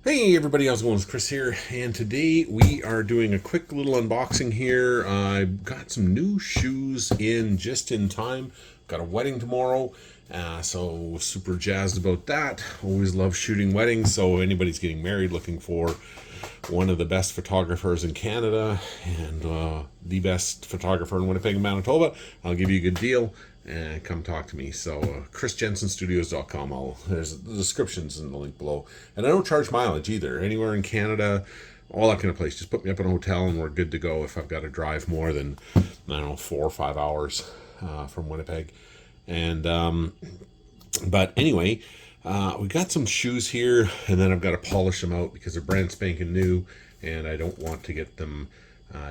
Hey everybody, how's it going? It's Chris here, and today we are doing a quick little unboxing here. I've got some new shoes in just in time. Got a wedding tomorrow, so super jazzed about that. Always love shooting weddings, so anybody's getting married looking for one of the best photographers in Canada and the best photographer in Winnipeg, Manitoba, I'll give you a good deal and come talk to me. So, chrisjensenstudios.com. There's the descriptions in the link below. And I don't charge mileage either. Anywhere in Canada, all that kind of place. Just put me up in a hotel and we're good to go if I've got to drive more than, I don't know, 4 or 5 hours from Winnipeg. And, but anyway, we got some shoes here, and then I've got to polish them out because they're brand spanking new, and I don't want to get them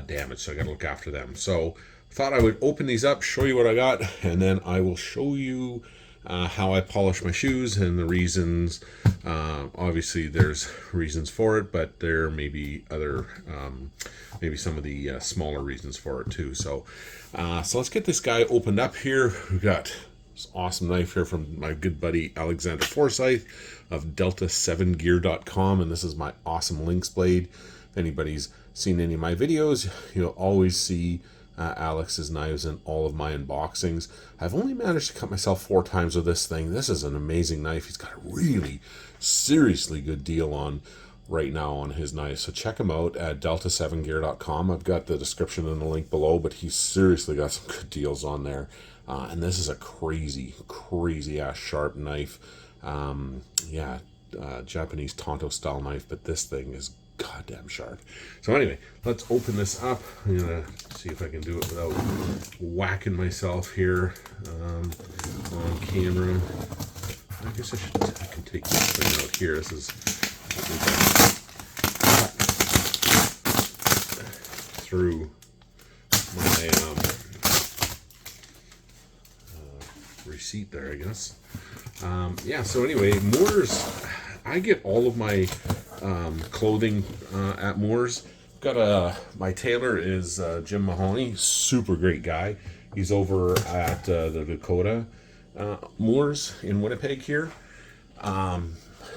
damaged, so I got to look after them. So thought I would open these up, show you what I got, and then I will show you how I polish my shoes and the reasons. Obviously, there's reasons for it, but there may be other, maybe some of the smaller reasons for it too. So let's get this guy opened up here. We've got this awesome knife here from my good buddy Alexander Forsyth of delta7gear.com, and this is my awesome lynx blade. If anybody's seen any of my videos, you'll always see Alex's knives in all of my unboxings. I've only managed to cut myself 4 times with this thing. This is an amazing knife. He's got a really seriously good deal on right now on his knife, so check him out at delta7gear.com. I've got the description and the link below, but he's seriously got some good deals on there. And this is a crazy ass sharp knife. Japanese Tonto style knife, but this thing is goddamn sharp. So anyway, let's open this up. I'm gonna see if I can do it without whacking myself here on camera. I guess I can take this thing out here. This is through my receipt there, I guess. So anyway, Moore's, I get all of my clothing at Moore's. Got my tailor is Jim Mahoney, super great guy. He's over at the Dakota Moore's in Winnipeg here.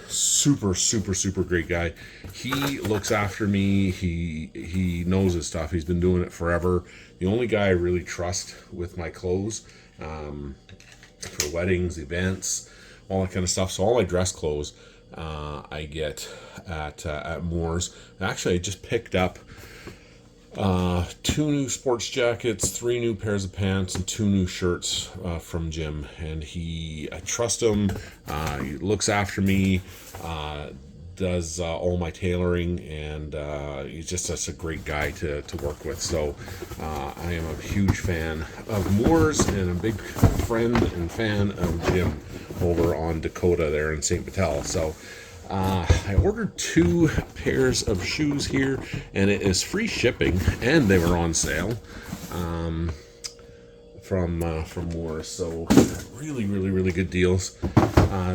Super great guy. He looks after me. He knows his stuff. He's been doing it forever. The only guy I really trust with my clothes for weddings, events, all that kind of stuff. So all my dress clothes I get at Moore's. Actually, I just picked up 2 new sports jackets, 3 new pairs of pants, and 2 new shirts from Jim. And I trust him. He looks after me, does all my tailoring, and he's just such a great guy to work with. So I am a huge fan of Moore's and a big friend and fan of Jim over on Dakota there in St. Patel. So I ordered 2 pairs of shoes here, and it is free shipping, and they were on sale from Moore's. So really good deals.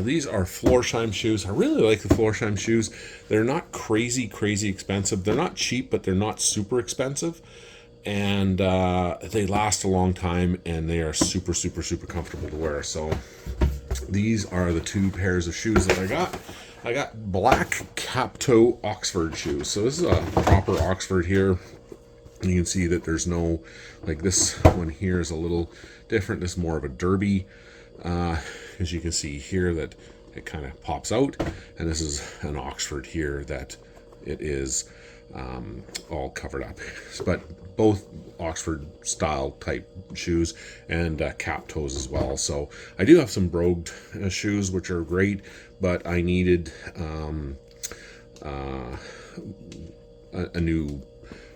These are Florsheim shoes. I really like the Florsheim shoes. They're not crazy expensive. They're not cheap, but they're not super expensive. And they last a long time, and they are super comfortable to wear. So these are the 2 pairs of shoes that I got. I got black cap-toe Oxford shoes. So this is a proper Oxford here. You can see that there's no, like this one here is a little different. This is more of a derby. As you can see here that it kind of pops out. And this is an Oxford here that it is all covered up. But both Oxford style type shoes and cap toes as well. So I do have some brogued shoes, which are great, but I needed a new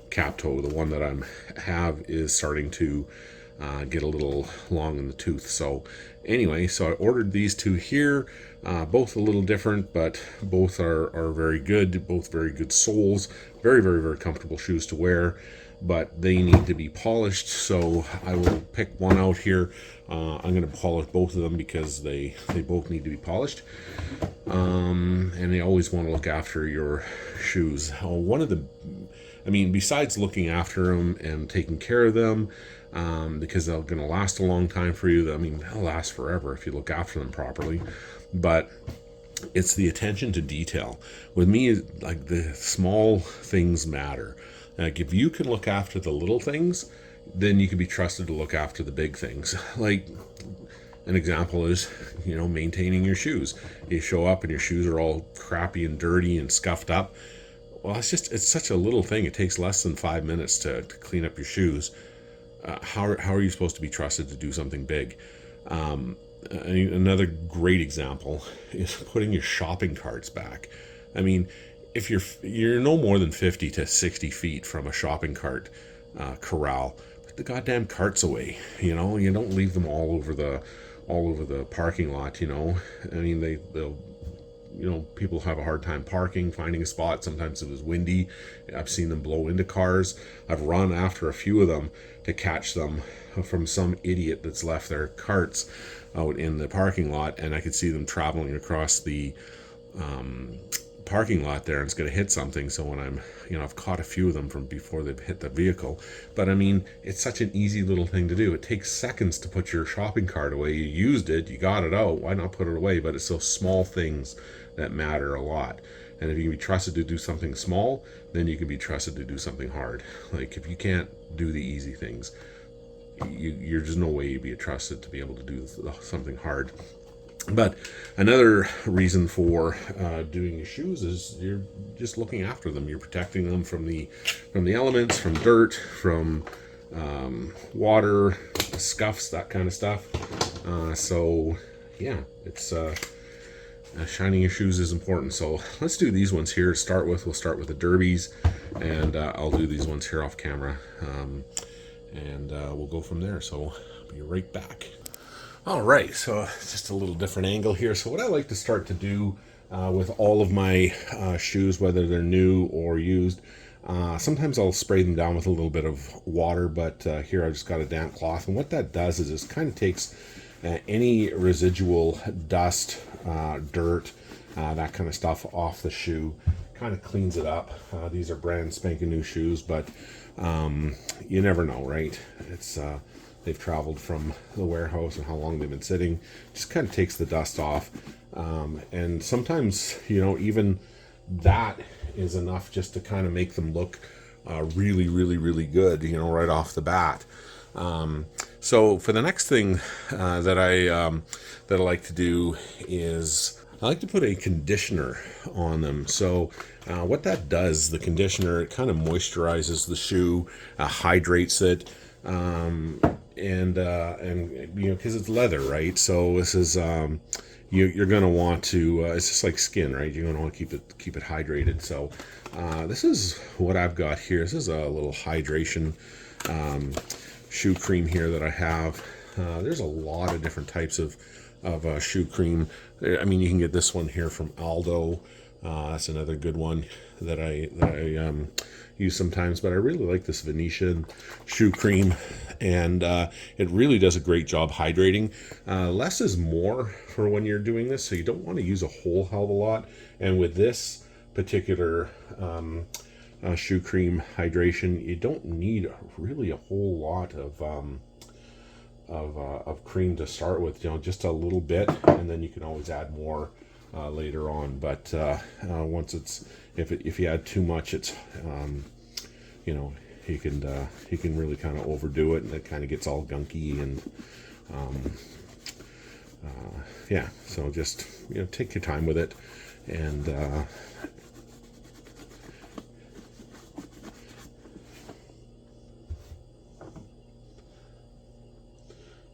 cap toe. The one that I have is starting to get a little long in the tooth. So anyway, so I ordered these 2 here, both a little different, but both are very good, both very good soles, very comfortable shoes to wear, but they need to be polished. So I will pick one out here. I'm going to polish both of them because they both need to be polished. And they always want to look after your shoes. Besides looking after them and taking care of them, because they're going to last a long time for you. They'll last forever if you look after them properly. But It's the attention to detail. With me, like, the small things matter. Like, if you can look after the little things, then you can be trusted to look after the big things. Like, an example is, maintaining your shoes. You show up and your shoes are all crappy and dirty and scuffed up. Well, it's such a little thing. It takes less than 5 minutes to clean up your shoes. How are you supposed to be trusted to do something big? Another great example is putting your shopping carts back. I mean, if you're no more than 50 to 60 feet from a shopping cart corral, put the goddamn carts away. You don't leave them all over the parking lot. I mean, they'll people have a hard time parking, finding a spot. Sometimes it was windy. I've seen them blow into cars. I've run after a few of them to catch them from some idiot that's left their carts out in the parking lot, and I could see them traveling across the parking lot there, and it's going to hit something. So when I've caught a few of them from before they've hit the vehicle. But I mean, it's such an easy little thing to do. It takes seconds to put your shopping cart away. You used it, you got it out. Why not put it away? But it's those small things that matter a lot. And if you can be trusted to do something small, then you can be trusted to do something hard. Like, if you can't do the easy things, you're just no way you'd be trusted to be able to do something hard. But another reason for doing your shoes is you're just looking after them. You're protecting them from the elements, from dirt, from water, scuffs, that kind of stuff. So yeah, it's shining your shoes is important. So let's do these ones here. We'll start with the derbies, and I'll do these ones here off camera, and we'll go from there. So I'll be right back. All right, so just a little different angle here. So what I like to start to do with all of my shoes, whether they're new or used, sometimes I'll spray them down with a little bit of water, but here I've just got a damp cloth. And what that does is it kind of takes any residual dust, dirt, that kind of stuff off the shoe, kind of cleans it up. These are brand spanking new shoes, but you never know, right? It's they've traveled from the warehouse and how long they've been sitting. Just kind of takes the dust off, and sometimes even that is enough just to kind of make them look really, really, really good, right off the bat. So for the next thing that I like to do is I like to put a conditioner on them. So what that does, the conditioner, it kind of moisturizes the shoe, hydrates it, and because it's leather, right? So this is you're going to want to. It's just like skin, right? You're going to want to keep it hydrated. So this is what I've got here. This is a little hydration shoe cream here that I have. There's a lot of different types of shoe cream. I mean, you can get this one here from Aldo. That's another good one that I use sometimes, but I really like this Venetian shoe cream, and it really does a great job hydrating. Less is more for when you're doing this, so you don't want to use a whole hell of a lot. And with this particular shoe cream hydration, you don't need really a whole lot of cream to start with. Just a little bit, and then you can always add more later on. But once if you add too much, it's you can really kind of overdo it, and it kind of gets all gunky, and so just take your time with it, and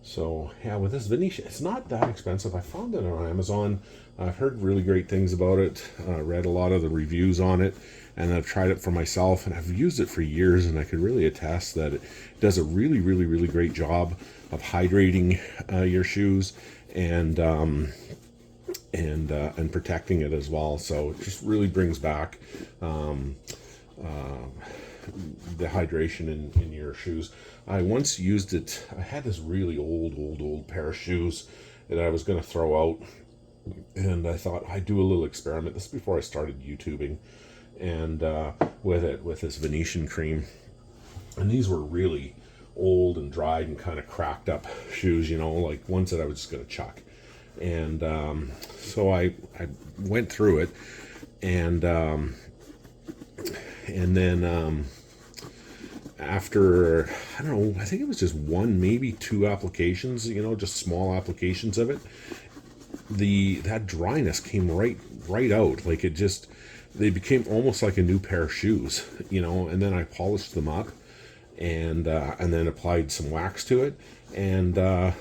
so yeah, with this Venetian, it's not that expensive. I found it on Amazon. I've heard really great things about it. Read a lot of the reviews on it, and I've tried it for myself, and I've used it for years, and I could really attest that it does a really, really, really great job of hydrating your shoes and protecting it as well. So it just really brings back the hydration in your shoes. I once used it. I had this really old pair of shoes that I was going to throw out, and I thought I'd do a little experiment. This is before I started YouTubing, and with this Venetian cream, and these were really old and dried and kind of cracked up shoes, like ones that I was just going to chuck. And so I went through it, and then after, I don't know, I think it was just one, maybe two applications, just small applications of it, that dryness came right out. Like, they became almost like a new pair of shoes, and then I polished them up, and then applied some wax to it, and I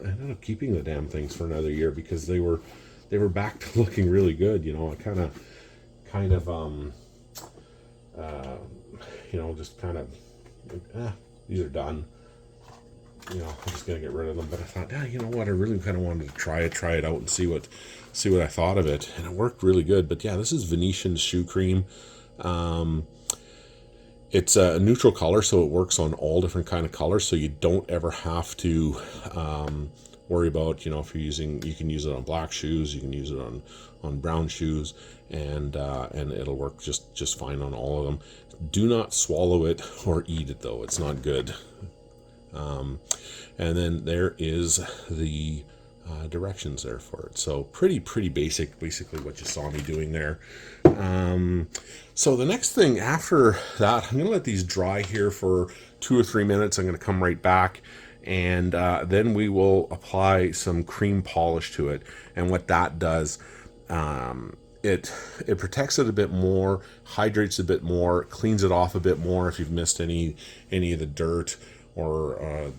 ended up keeping the damn things for another year because they were back to looking really good. I kind of just kind of, these are done. I'm just gonna get rid of them. But I thought, you know what? I really kind of wanted to try it out and see what I thought of it, and it worked really good. But yeah, this is Venetian shoe cream. It's a neutral color, so it works on all different kind of colors. So you don't ever have to worry about, if you're using. You can use it on black shoes. You can use it on brown shoes, and it'll work just fine on all of them. Do not swallow it or eat it, though. It's not good. And then there is the directions there for it. So pretty basic, basically what you saw me doing there. So the next thing after that, I'm going to let these dry here for 2 or 3 minutes. I'm going to come right back, and then we will apply some cream polish to it. And what that does, it protects it a bit more, hydrates a bit more, cleans it off a bit more if you've missed any of the dirt or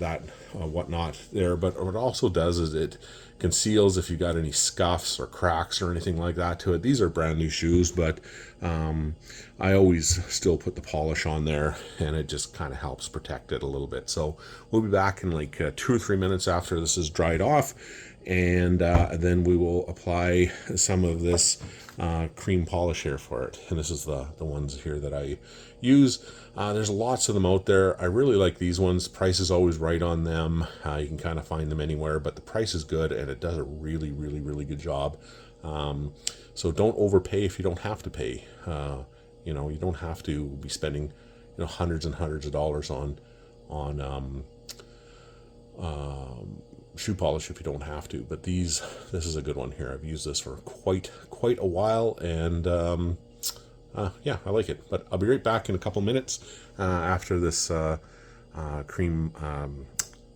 whatnot there. But what it also does is it conceals if you got any scuffs or cracks or anything like that to it. These are brand new shoes, but I always still put the polish on there, and it just kind of helps protect it a little bit. So we'll be back in like 2 or 3 minutes after this is dried off, and then we will apply some of this cream polish here for it. And this is the ones here that I use. There's lots of them out there. I really like these ones. Price is always right on them. You can kind of find them anywhere, but the price is good, and it does a really good job. So don't overpay if you don't have to pay. You don't have to be spending hundreds and hundreds of dollars on shoe polish if you don't have to. But this is a good one here. I've used this for quite a while, and yeah, I like it. But I'll be right back in a couple minutes after this cream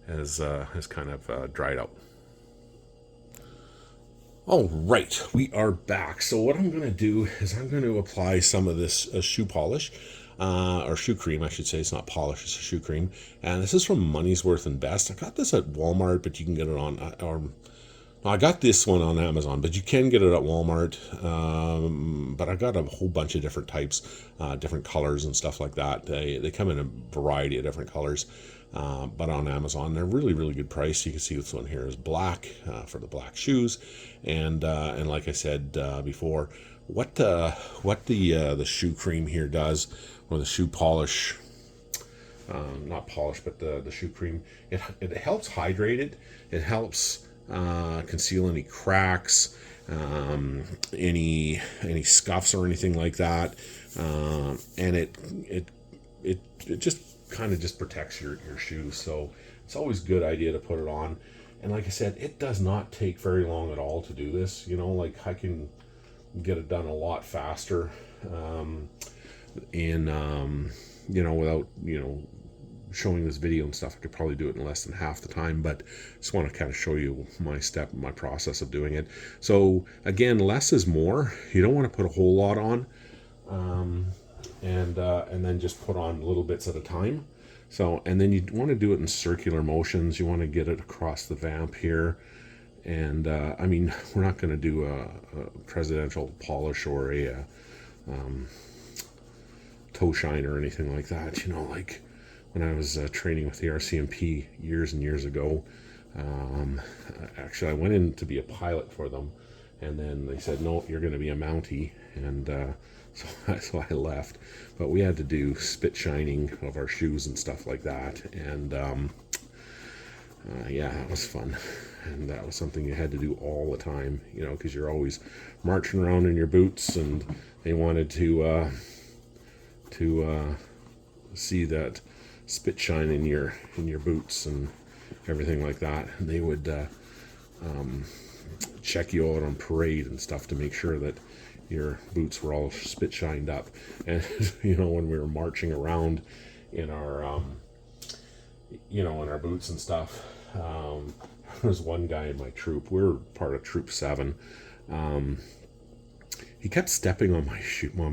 has kind of dried out. All right, we are back. So what I'm going to do is I'm going to apply some of this shoe polish, or shoe cream, I should say. It's not polish, it's a shoe cream. And this is from Moneyworth and Best. I got this at Walmart, but you can get it on, I got this one on Amazon, but you can get it at Walmart. But I got a whole bunch of different types, different colors and stuff like that. They come in a variety of different colors. But on Amazon, they're really good price. You can see this one here is black for the black shoes, and like I said before, what the shoe cream here does, or the shoe polish, not polish, but the shoe cream, it helps hydrate it. It helps conceal any cracks, any scuffs or anything like that, and it just kind of just protects your shoes. So it's always a good idea to put it on. And like I said, it does not take very long at all to do this. Like I can get it done a lot faster without showing this video and stuff. I could probably do it in less than half the time, but just want to kind of show you my process of doing it. So again, less is more. You don't want to put a whole lot on, and then just put on little bits at a time. So, and then you want to do it in circular motions. You want to get it across the vamp here. And I mean, we're not going to do a presidential polish or a toe shine or anything like that. Like when I was training with the RCMP years and years ago, actually I went in to be a pilot for them, and then they said, no, you're going to be a Mountie, and so I left. But we had to do spit shining of our shoes and stuff like that, and yeah, that was fun. And that was something you had to do all the time, because you're always marching around in your boots, and they wanted to see that spit shine in your boots and everything like that. And they would check you out on parade and stuff to make sure that your boots were all spit shined up. And when we were marching around in our in our boots and stuff, there was one guy in my troop. We were part of Troop 7. He kept stepping on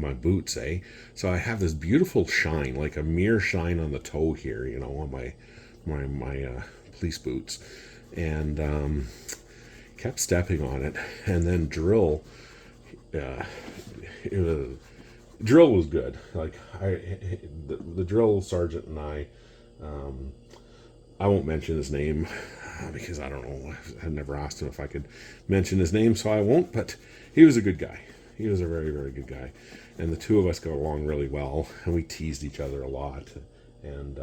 my boots, eh? So I have this beautiful shine, like a mere shine on the toe here, on my police boots, and kept stepping on it. And then drill was good. Like the drill sergeant and I won't mention his name because I don't know. I never asked him if I could mention his name, so I won't. But he was a good guy. He was a very, very good guy, and the two of us got along really well, and we teased each other a lot. And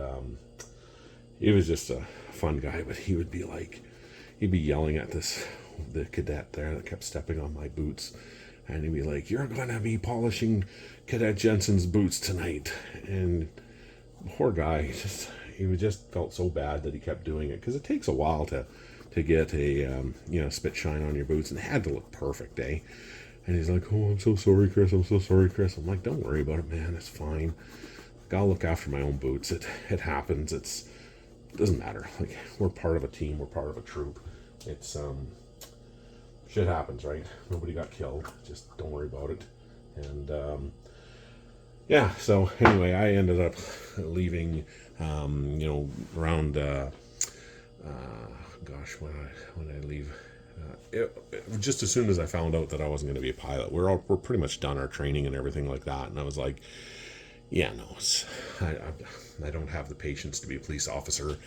he was just a fun guy. But he'd be yelling at the cadet there that kept stepping on my boots, and he'd be like, "You're gonna be polishing Cadet Jensen's boots tonight." And poor guy, he just felt so bad that he kept doing it, because it takes a while to get a spit shine on your boots, and it had to look perfect, eh? And he's like, "Oh, I'm so sorry, Chris. I'm so sorry, Chris." I'm like, "Don't worry about it, man. It's fine. I'll look after my own boots. It happens. It doesn't matter. Like, we're part of a team. We're part of a troop. It's shit happens, right? Nobody got killed. Just don't worry about it." And yeah. So anyway, I ended up leaving. Around when I leave. Just as soon as I found out that I wasn't going to be a pilot, we're pretty much done our training and everything like that, and I was like, yeah, no, I don't have the patience to be a police officer.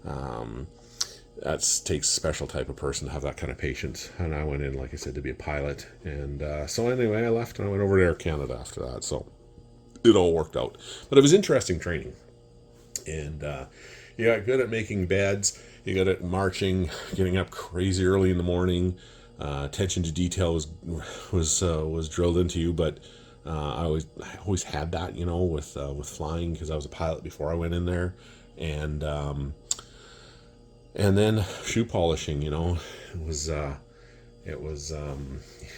That takes a special type of person to have that kind of patience, and I went in, like I said, to be a pilot. And so anyway, I left and I went over to Air Canada after that, so it all worked out. But it was interesting training, and you got good at making beds. You got at marching, getting up crazy early in the morning. Attention to detail was drilled into you, but I always had that, with flying, because I was a pilot before I went in there, and then shoe polishing. It was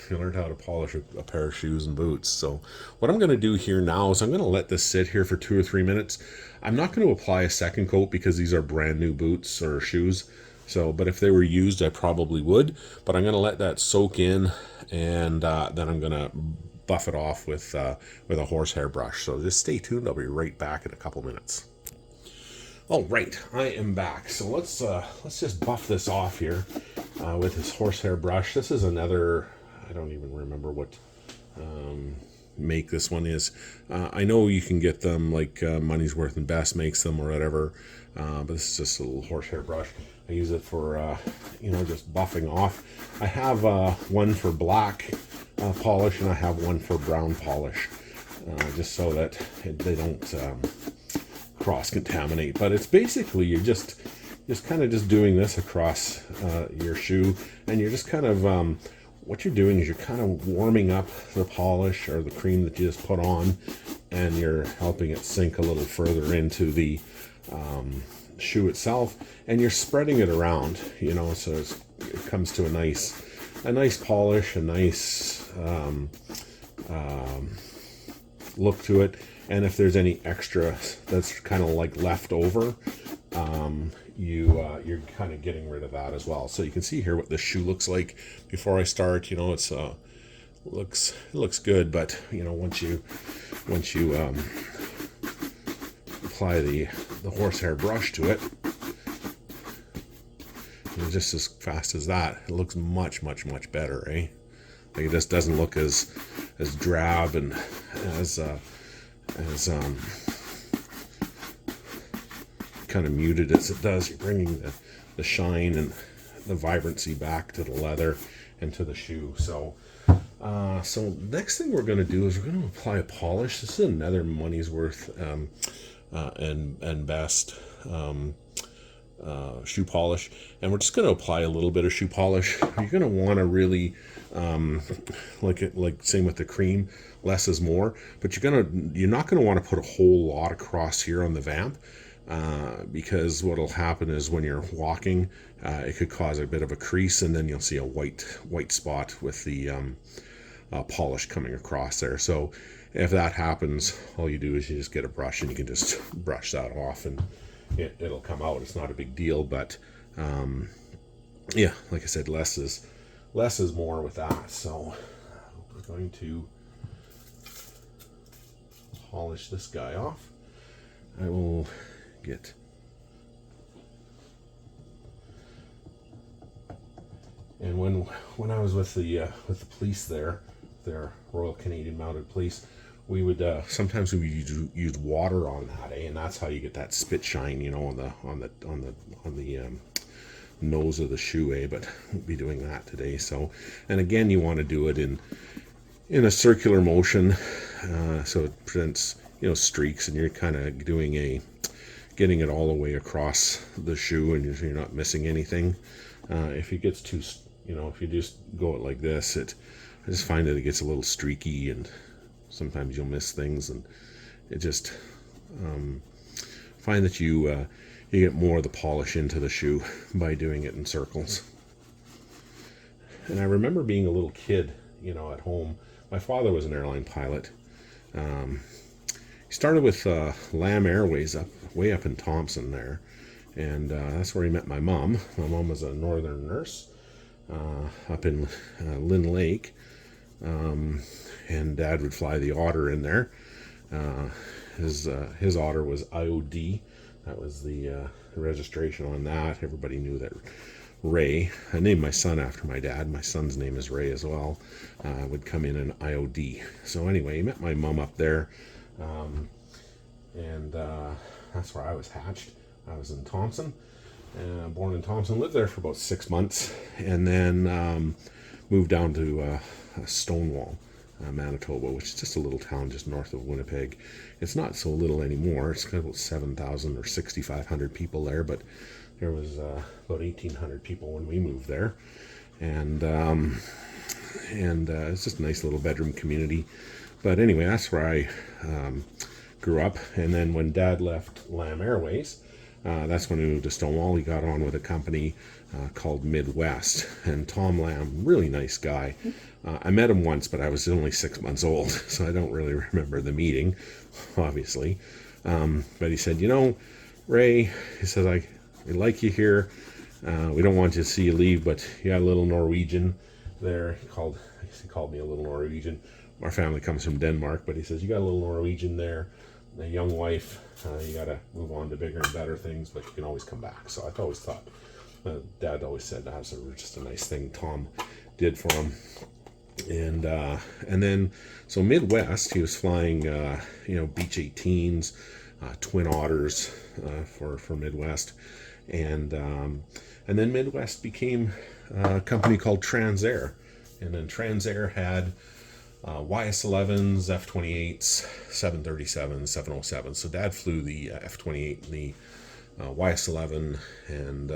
you learned how to polish a pair of shoes and boots. So what I'm going to do here now is I'm going to let this sit here for 2 or 3 minutes. I'm not going to apply a second coat because these are brand new boots or shoes. So, but if they were used, I probably would. But I'm going to let that soak in, and then I'm going to buff it off with a horsehair brush. So just stay tuned. I'll be right back in a couple minutes. All right, I am back. So let's just buff this off here with this horsehair brush. This is another, I don't even remember what make this one is. I know you can get them like Moneyworth and Best makes them or whatever, but this is just a little horsehair brush. I use it for just buffing off. I have one for black polish, and I have one for brown polish, just so that they don't cross-contaminate. But it's basically you're just kind of just doing this across your shoe, and you're just kind of what you're doing is you're kind of warming up the polish or the cream that you just put on, and you're helping it sink a little further into the shoe itself, and you're spreading it around, so it comes to a nice polish, a nice look to it. And if there's any extra that's kind of like left over, you're kind of getting rid of that as well. So you can see here what the shoe looks like before I start. It's it looks good, but once you apply the horsehair brush to it, and just as fast as that, it looks much better, eh? Like, it just doesn't look as drab and as kind of muted as it does. You're bringing the shine and the vibrancy back to the leather and to the shoe. So next thing we're going to do is we're going to apply a polish. This is another Moneyworth and Best shoe polish, and we're just going to apply a little bit of shoe polish. You're going to want to really like same with the cream, less is more, but you're not going to want to put a whole lot across here on the vamp, because what'll happen is when you're walking, it could cause a bit of a crease, and then you'll see a white spot with the polish coming across there. So if that happens, all you do is you just get a brush and you can just brush that off, and it'll come out. It's not a big deal, but yeah, like I said, less is more with that. So we're going to polish this guy off. I will get and when I was with the police there, their Royal Canadian Mounted Police, we would sometimes we would use water on that, and that's how you get that spit shine, on the nose of the shoe, but we'll be doing that today. So, and again, you want to do it in a circular motion, so it prevents streaks, and you're kind of getting it all the way across the shoe, and you're not missing anything. If it gets too, if you just go it like this, I just find that it gets a little streaky, and sometimes you'll miss things, and it just find that you get more of the polish into the shoe by doing it in circles. And I remember being a little kid, at home. My father was an airline pilot. He started with Lamb Airways way up in Thompson there, and that's where he met my mom. My mom was a northern nurse up in Lynn Lake, and Dad would fly the Otter in there. His Otter was IOD. That was the registration on that. Everybody knew that Ray, I named my son after my dad. My son's name is Ray as well. Would come in an IOD. So anyway, he met my mom up there. And that's where I was hatched. I was in Thompson, born in Thompson, lived there for about 6 months, and then moved down to Stonewall, Manitoba, which is just a little town just north of Winnipeg. It's not so little anymore. It's got about 7,000 or 6,500 people there, but there was about 1,800 people when we moved there, and it's just a nice little bedroom community. But anyway, that's where I grew up. And then when Dad left Lamb Airways, that's when he moved to Stonewall. He got on with a company called Midwest. And Tom Lamb, really nice guy. I met him once, but I was only 6 months old, so I don't really remember the meeting, obviously. But he said, Ray, he says, I like you here. We don't want you to see you leave, but you got a little Norwegian there. He called me a little Norwegian. Our family comes from Denmark, but he says, you got a little Norwegian there, a young wife, you got to move on to bigger and better things, but you can always come back. So I've always thought, Dad always said that was just a nice thing Tom did for him. And then, so Midwest, he was flying, Beech 18s, Twin Otters for Midwest. And then Midwest became a company called Transair. And then Transair had YS-11s, F-28s, 737s, 707s. So Dad flew the F-28 and the YS-11, and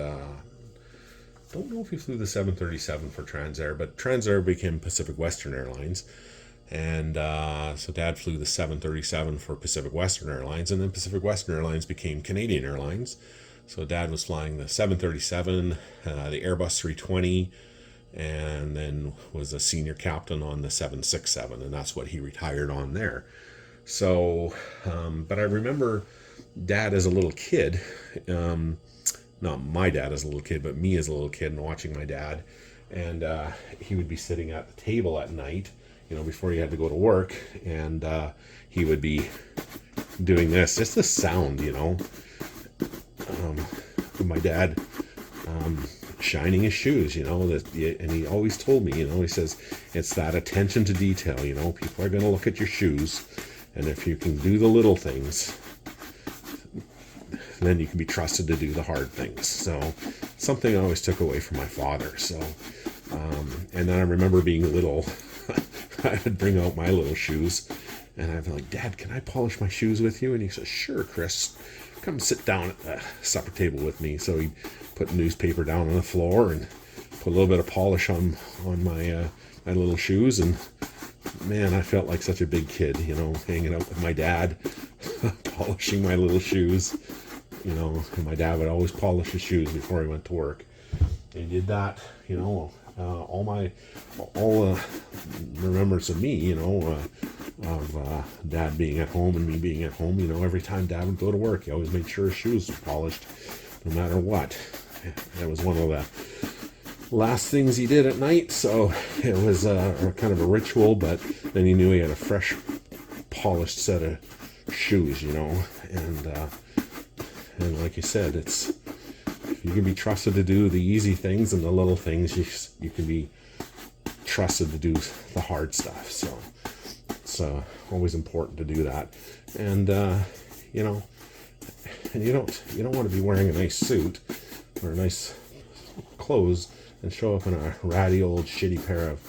don't know if he flew the 737 for Transair, but Transair became Pacific Western Airlines. And so Dad flew the 737 for Pacific Western Airlines, and then Pacific Western Airlines became Canadian Airlines. So Dad was flying the 737, the Airbus 320, and then was a senior captain on the 767, and that's what he retired on there. So, but I remember Dad as a little kid, not my dad as a little kid, but me as a little kid, and watching my dad, and he would be sitting at the table at night, before he had to go to work, and he would be doing this, just the sound, my dad shining his shoes, and he always told me, he says, it's that attention to detail, people are going to look at your shoes, and if you can do the little things, then you can be trusted to do the hard things. So something I always took away from my father. So, and then I remember being little, I would bring out my little shoes, and I'd be like, Dad, can I polish my shoes with you? And he says, sure, Chris, come sit down at the supper table with me. So he'd put newspaper down on the floor and put a little bit of polish on my my little shoes, and man, I felt like such a big kid, hanging out with my dad, polishing my little shoes. you know, my dad would always polish his shoes before he went to work. He did that, you know, all the remembrance of me, you know, of Dad being at home and me being at home. You know, every time Dad would go to work, he always made sure his shoes were polished, no matter what. That was one of the last things he did at night, so it was kind of a ritual. But then he knew he had a fresh, polished set of shoes, you know, and like you said, it's, if you can be trusted to do the easy things and the little things, you can be trusted to do the hard stuff. So it's always important to do that. And you know, and you don't want to be wearing a nice suit or nice clothes and show up in a ratty old shitty pair of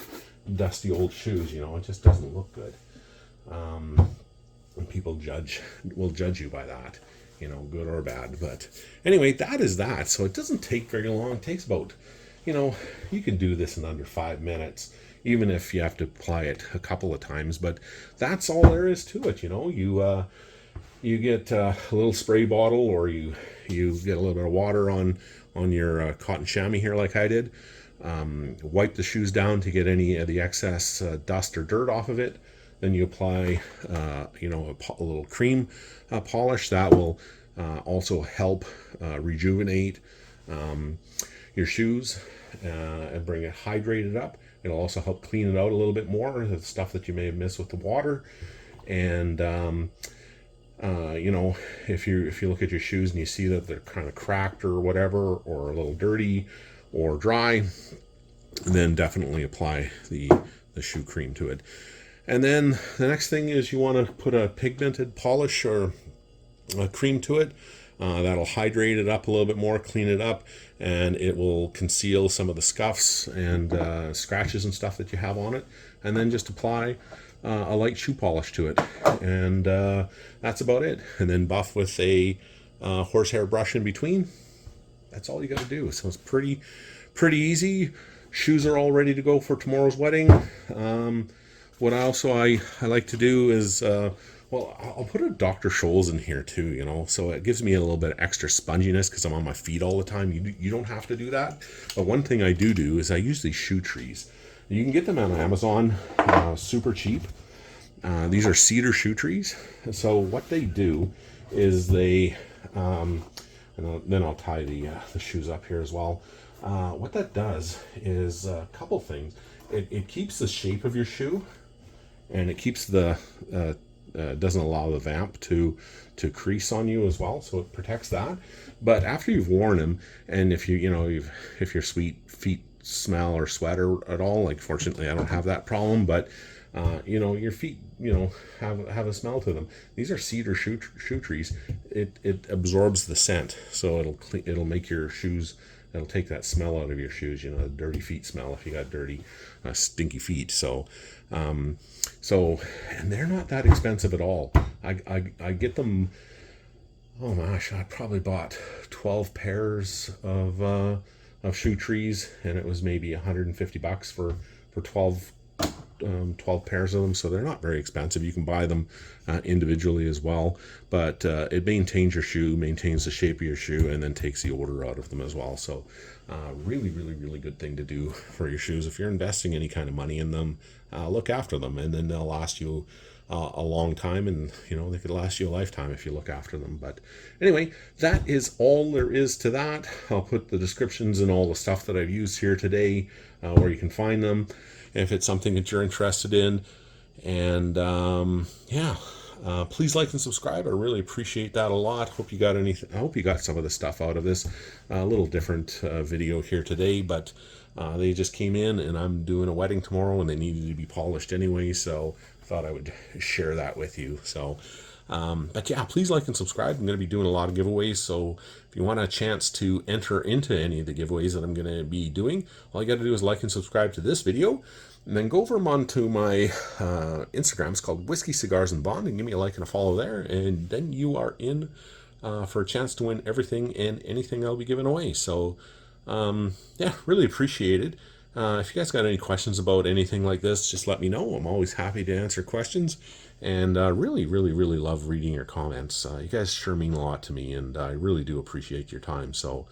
dusty old shoes. You know, it just doesn't look good. And people will judge you by that, you know, good or bad. But anyway, that is that. So it doesn't take very long. It takes about, you know, you can do this in under 5 minutes, even if you have to apply it a couple of times. But that's all there is to it. You know, you get a little spray bottle, or you get a little bit of water on your cotton chamois here, like I did. Wipe the shoes down to get any of the excess dust or dirt off of it. Then you apply, you know, a little cream polish that will also help rejuvenate your shoes and bring it hydrated up. It'll also help clean it out a little bit more, the stuff that you may have missed with the water. And you know, if you look at your shoes and you see that they're kind of cracked or whatever, or a little dirty or dry, then definitely apply the shoe cream to it. And then the next thing is you want to put a pigmented polish or a cream to it. That'll hydrate it up a little bit more, clean it up, and it will conceal some of the scuffs and scratches and stuff that you have on it. And then just apply a light shoe polish to it. And that's about it. And then buff with a horsehair brush in between. That's all you got to do. So it's pretty easy. Shoes are all ready to go for tomorrow's wedding. What I like to do is, well, I'll put a Dr. Scholl's in here too, you know, so it gives me a little bit of extra sponginess because I'm on my feet all the time. You don't have to do that. But one thing I do is I use these shoe trees. You can get them on Amazon, super cheap. These are cedar shoe trees. And so what they do is they, and then I'll tie the shoes up here as well. What that does is a couple things. It keeps the shape of your shoe, and it keeps the doesn't allow the vamp to crease on you as well, so it protects that. But after you've worn them, and if if your sweet feet smell or sweat at all, like fortunately I don't have that problem, but you know, your feet, you know, have a smell to them. These are cedar shoe trees. It absorbs the scent, so it'll make your shoes. It'll take that smell out of your shoes, you know, the dirty feet smell if you got dirty, stinky feet. So, and they're not that expensive at all. I get them. Oh gosh, I probably bought 12 pairs of shoe trees, and it was maybe $150 for 12 pairs of them. So they're not very expensive. You can buy them individually as well, but it maintains your shoe, maintains the shape of your shoe, and then takes the odor out of them as well. So really good thing to do for your shoes. If you're investing any kind of money in them, look after them, and then they'll last you a long time, and you know, they could last you a lifetime if you look after them. But anyway, that is all there is to that. I'll put the descriptions and all the stuff that I've used here today where you can find them if it's something that you're interested in. And yeah, please like and subscribe. I really appreciate that a lot. Hope you got anything. I hope you got some of the stuff out of this. A little different video here today, but they just came in, and I'm doing a wedding tomorrow, and they needed to be polished anyway, so I thought I would share that with you. So but yeah, please like and subscribe. I'm going to be doing a lot of giveaways, so if you want a chance to enter into any of the giveaways that I'm going to be doing, all you got to do is like and subscribe to this video, and then go over onto my Instagram. It's called Whiskey, Cigars, and Bond, and give me a like and a follow there, and then you are in for a chance to win everything and anything I'll be giving away. So yeah, really appreciate it. If you guys got any questions about anything like this, just let me know. I'm always happy to answer questions, and really, really, really love reading your comments. You guys sure mean a lot to me, and I really do appreciate your time. So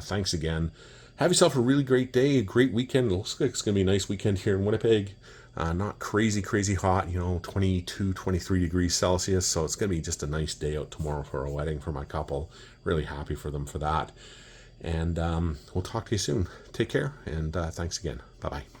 thanks again. Have yourself a really great day, a great weekend. It looks like it's going to be a nice weekend here in Winnipeg. Not crazy, crazy hot, 22, 23 degrees Celsius. So it's going to be just a nice day out tomorrow for a wedding for my couple. Really happy for them for that. And we'll talk to you soon. Take care, and thanks again. Bye-bye.